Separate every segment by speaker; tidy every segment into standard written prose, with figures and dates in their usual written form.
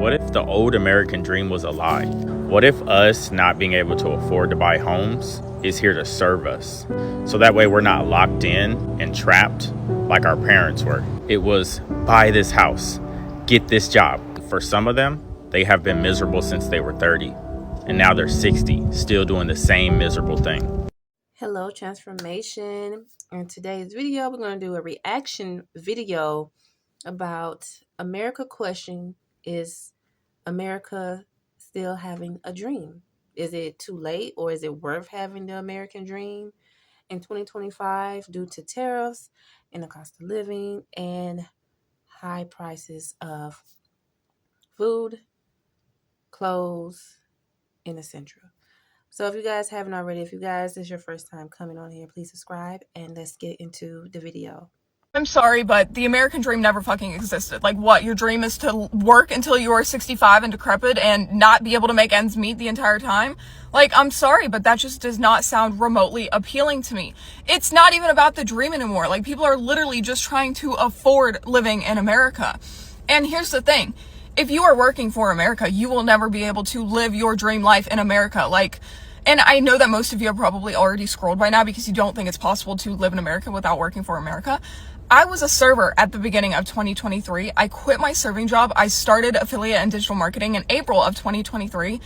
Speaker 1: what if the old American dream was a lie? What if us not being able to afford to buy homes is here to serve us? So that way we're not locked in and trapped like our parents were. It was buy this house, get this job. For some of them, they have been miserable since they were 30. And now they're 60, still doing the same miserable thing.
Speaker 2: Hello, Transformation. In today's video, we're going to do a reaction video about America question, is America still having a dream? Is it too late, or is it worth having the American dream in 2025 due to tariffs and the cost of living and high prices of food, clothes, and essential? So if you guys haven't already, if you guys, this is your first time coming on here, please subscribe and let's get into the video.
Speaker 3: I'm sorry, but the American dream never fucking existed. Like, what? Your dream is to work until you are 65 and decrepit and not be able to make ends meet the entire time? Like, I'm sorry, but that just does not sound remotely appealing to me. It's not even about the dream anymore. Like, people are literally just trying to afford living in America. And here's the thing. If you are working for America, you will never be able to live your dream life in America. Like, and I know that most of you have probably already scrolled by now because you don't think it's possible to live in America without working for America. I was a server at the beginning of 2023. I quit my serving job. I started affiliate and digital marketing in April of 2023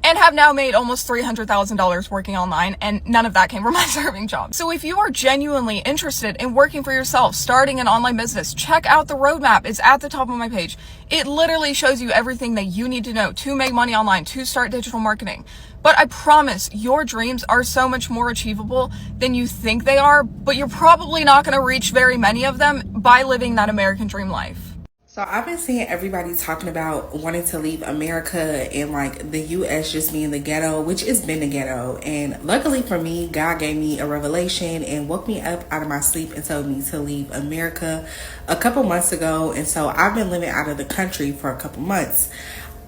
Speaker 3: and have now made almost $300,000 working online, and none of that came from my serving job. So if you are genuinely interested in working for yourself, starting an online business, check out the roadmap. It's at the top of my page. It literally shows you everything that you need to know to make money online, to start digital marketing. But I promise your dreams are so much more achievable than you think they are, but you're probably not going to reach very many of them by living that American dream life.
Speaker 4: So I've been seeing everybody talking about wanting to leave America and like the US just being the ghetto, which has been the ghetto. And luckily for me, God gave me a revelation and woke me up out of my sleep and told me to leave America a couple months ago. And so I've been living out of the country for a couple months.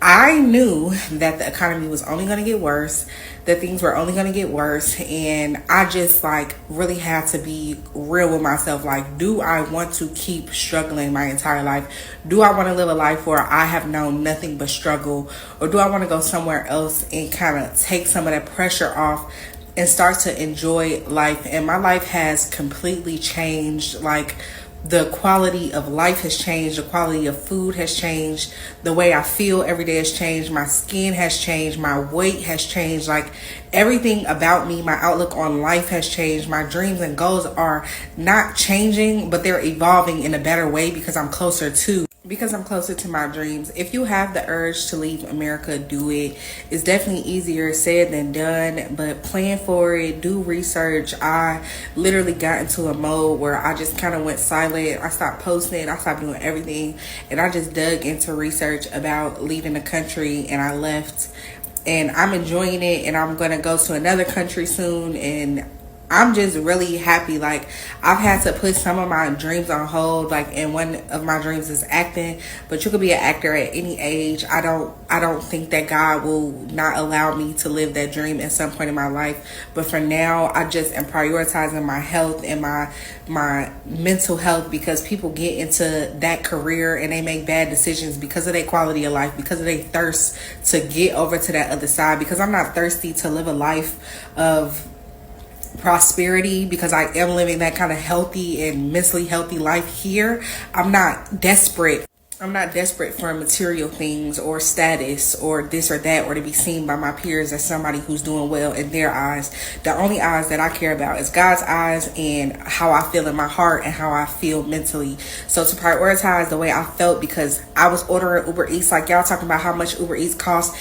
Speaker 4: I knew that the economy was only going to get worse, that things were only going to get worse, and I just like really had to be real with myself. Like, do I want to keep struggling my entire life? Do I want to live a life where I have known nothing but struggle, or do I want to go somewhere else and kind of take some of that pressure off and start to enjoy life? And my life has completely changed. Like, the quality of life has changed. The quality of food has changed. The way I feel every day has changed. My skin has changed. My weight has changed. Like, everything about me, my outlook on life has changed. My dreams and goals are not changing, but they're evolving in a better way because I'm closer to my dreams. If you have the urge to leave America, do it. It's definitely easier said than done, but plan for it, do research. I literally got into a mode where I just kind of went silent. I stopped posting, I stopped doing everything, and I just dug into research about leaving the country, and I left. And I'm enjoying it, and I'm going to go to another country soon, and I'm just really happy. Like, I've had to put some of my dreams on hold, like, and one of my dreams is acting, but you could be an actor at any age. I don't think that God will not allow me to live that dream at some point in my life, but for now I just am prioritizing my health and my mental health, because people get into that career and they make bad decisions because of their quality of life, because of their thirst to get over to that other side. Because I'm not thirsty to live a life of prosperity, because I am living that kind of healthy and mentally healthy life here. I'm not desperate for material things or status or this or that, or to be seen by my peers as somebody who's doing well in their eyes. The only eyes that I care about is God's eyes and how I feel in my heart and how I feel mentally. So to prioritize the way I felt, because I was ordering Uber Eats, like y'all talking about how much Uber Eats costs,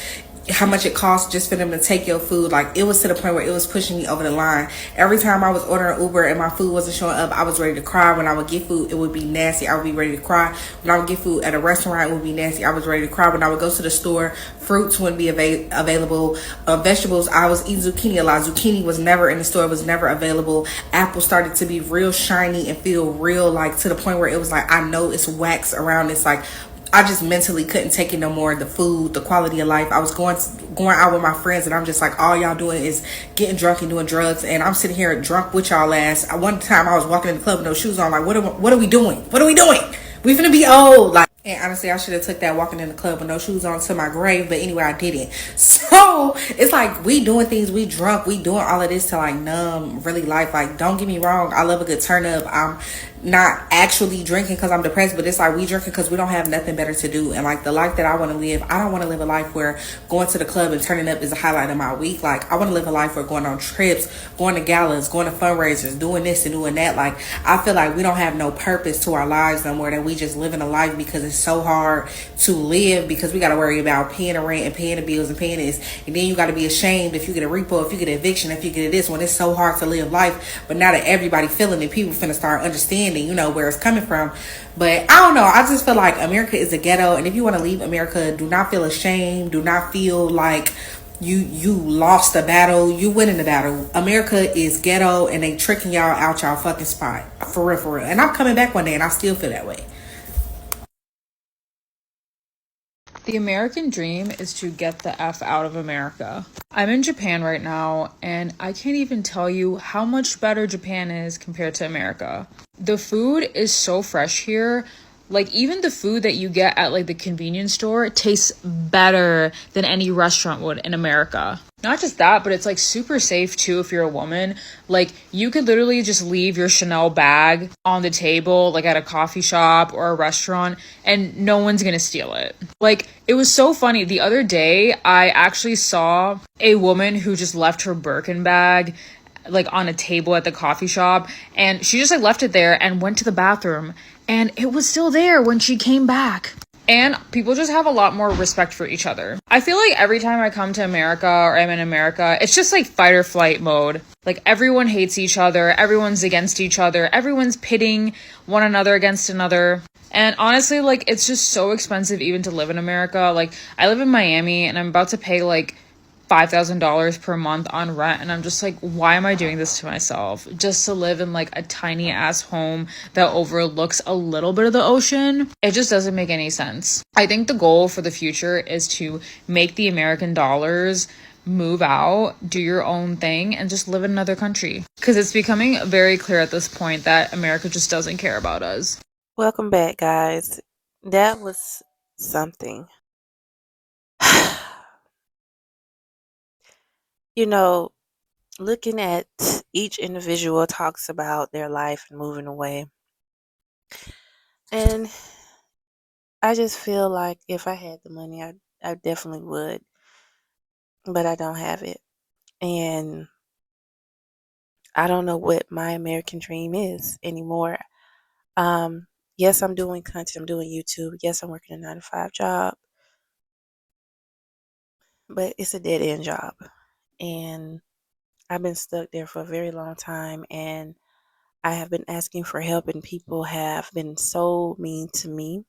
Speaker 4: how much it costs just for them to take your food. Like, it was to the point where it was pushing me over the line. Every time I was ordering Uber and my food wasn't showing up, I was ready to cry. When I would get food, it would be nasty. I would be ready to cry. When I would get food at a restaurant, it would be nasty. I was ready to cry. When I would go to the store, fruits wouldn't be available. Vegetables, I was eating zucchini a lot. Zucchini was never in the store. It was never available. Apples started to be real shiny and feel real, like, to the point where it was like, I know it's wax around this. Like, I just mentally couldn't take it no more. The food, the quality of life. I was going out with my friends, and I'm just like, all y'all doing is getting drunk and doing drugs, and I'm sitting here drunk with y'all ass. One time I was walking in the club with no shoes on, like, what are we doing? What are we doing? We finna be old. Like, And honestly, I should have took that walking in the club with no shoes on to my grave. But anyway, I didn't. So it's like we doing things, we drunk, we doing all of this to like numb really life. Like, don't get me wrong, I love a good turn up. I'm not actually drinking because I'm depressed, but it's like we drinking because we don't have nothing better to do. And like the life that I want to live, I don't want to live a life where going to the club and turning up is a highlight of my week. Like, I want to live a life where going on trips, going to galas, going to fundraisers, doing this and doing that. Like, I feel like we don't have no purpose to our lives no more, that we just living a life because it's so hard to live, because we got to worry about paying the rent and paying the bills and paying this. And then you got to be ashamed if you get a repo, if you get an eviction, if you get this, when it's so hard to live life. But now that everybody feeling it, people finna start understanding, you know, where it's coming from. But I don't know. I just feel like America is a ghetto. And if you want to leave America, do not feel ashamed. Do not feel like you lost the battle. You winning the battle. America is ghetto, and they tricking y'all out y'all fucking spot. For real, for real. And I'm coming back one day and I still feel that way.
Speaker 3: The American dream is to get the F out of America. I'm in Japan right now, and I can't even tell you how much better Japan is compared to America. The food is so fresh here. Like, even the food that you get at like the convenience store tastes better than any restaurant would in America. Not just that, but it's like super safe too if you're a woman. Like, you could literally just leave your Chanel bag on the table, like at a coffee shop or a restaurant, and no one's gonna steal it. Like, it was so funny. The other day, I actually saw a woman who just left her Birkin bag like on a table at the coffee shop, and she just like left it there and went to the bathroom, and it was still there when she came back. And people just have a lot more respect for each other. I feel like every time I come to America or I'm in America, it's just like fight or flight mode. Like, everyone hates each other, everyone's against each other, everyone's pitting one another against another. And honestly, like, it's just so expensive even to live in America. Like, I live in Miami and I'm about to pay like $5,000 per month on rent, and I'm just like, why am I doing this to myself just to live in like a tiny ass home that overlooks a little bit of the ocean? It just doesn't make any sense. I think the goal for the future is to make the American dollars, move out, do your own thing, and just live in another country, because it's becoming very clear at this point that America just doesn't care about us.
Speaker 2: Welcome back, guys. That was something. You know, looking at each individual talks about their life and moving away. And I just feel like if I had the money, I definitely would. But I don't have it. And I don't know what my American dream is anymore. Yes, I'm doing content, I'm doing YouTube. Yes, I'm working a 9 to 5 job. But it's a dead end job. And I've been stuck there for a very long time, and I have been asking for help, and people have been so mean to me.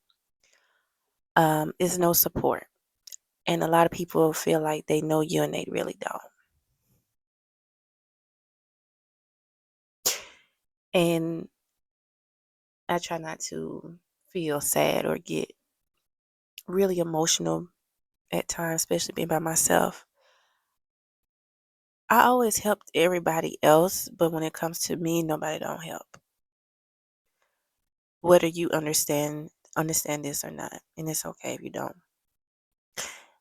Speaker 2: It's no support. And a lot of people feel like they know you and they really don't. And I try not to feel sad or get really emotional at times, especially being by myself. I always helped everybody else, but when it comes to me, nobody don't help. Whether you understand this or not, and it's okay if you don't.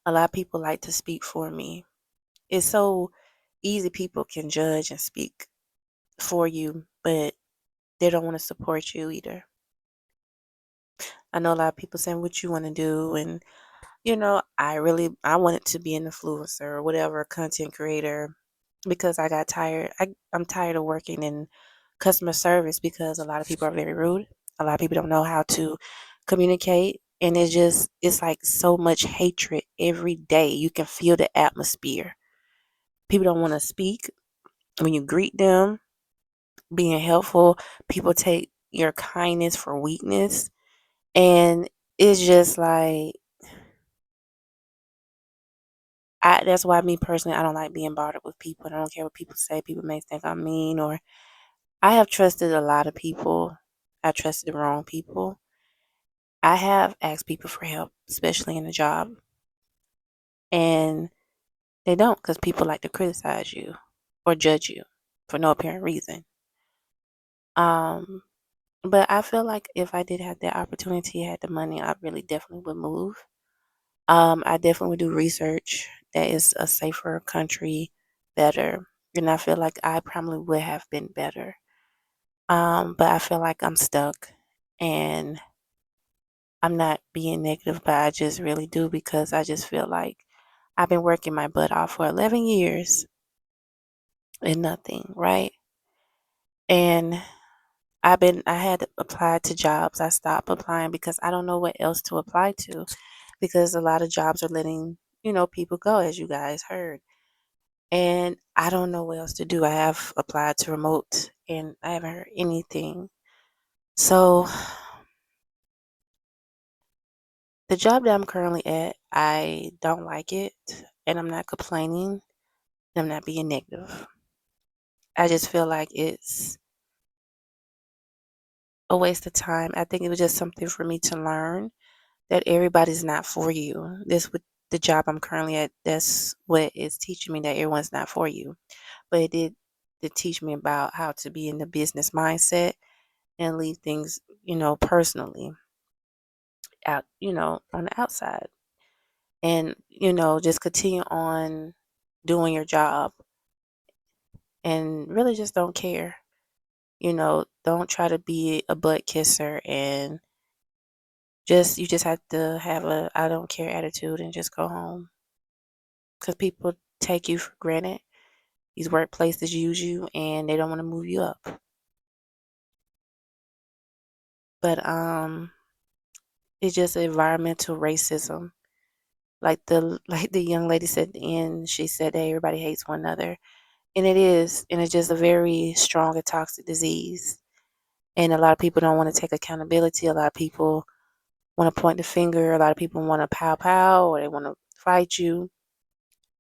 Speaker 2: A lot of people like to speak for me. It's so easy, people can judge and speak for you, but they don't want to support you either. I know a lot of people saying what you want to do, and I wanted to be an influencer or whatever, content creator, because I got tired. I'm tired of working in customer service because a lot of people are very rude. A lot of people don't know how to communicate, and it's like so much hatred every day. You can feel the atmosphere. People don't want to speak when you greet them, being helpful. People take your kindness for weakness, and it's just like that's why me personally, I don't like being bothered with people. I don't care what people say. People may think I'm mean, or I have trusted a lot of people. I trusted the wrong people. I have asked people for help, especially in a job, and they don't, because people like to criticize you or judge you for no apparent reason. Um, But I feel like if I did have the opportunity, had the money, I really definitely would move. I definitely would do research that is a safer country, better. And I feel like I probably would have been better. But I feel like I'm stuck, and I'm not being negative, but I just really do, because I just feel like I've been working my butt off for 11 years and nothing, right? And I had applied to jobs. I stopped applying because I don't know what else to apply to, because a lot of jobs are letting, people go, as you guys heard. And I don't know what else to do. I have applied to remote and I haven't heard anything. So the job that I'm currently at, I don't like it, and I'm not complaining. I'm not being negative. I just feel like it's a waste of time. I think it was just something for me to learn that everybody's not for you. This with the job I'm currently at, that's what it's teaching me, that everyone's not for you. But it did to teach me about how to be in the business mindset and leave things, personally out, on the outside. And, just continue on doing your job and really just don't care. Don't try to be a butt kisser, and you just have to have a I don't care attitude and just go home. Because people take you for granted. These workplaces use you and they don't want to move you up. But it's just environmental racism. Like the like the young lady said at the end, she said that everybody hates one another. And it is, and it's just a very strong and toxic disease. And a lot of people don't want to take accountability. A lot of people want to point the finger. A lot of people want to pow pow, or they want to fight you.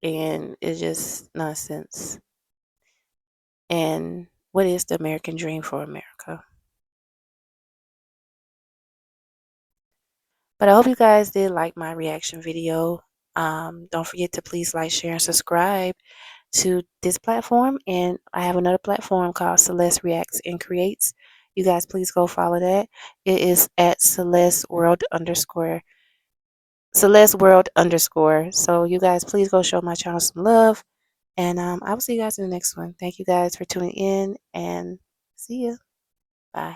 Speaker 2: And it's just nonsense. And what is the American dream for America? But I hope you guys did like my reaction video. Don't forget to please like, share, and subscribe to this platform. And I have another platform called Celeste Reacts and Creates. You guys please go follow that. It is at Celeste World underscore. So you guys please go show my channel some love. And I will see you guys in the next one. Thank you guys for tuning in, and see you. Bye.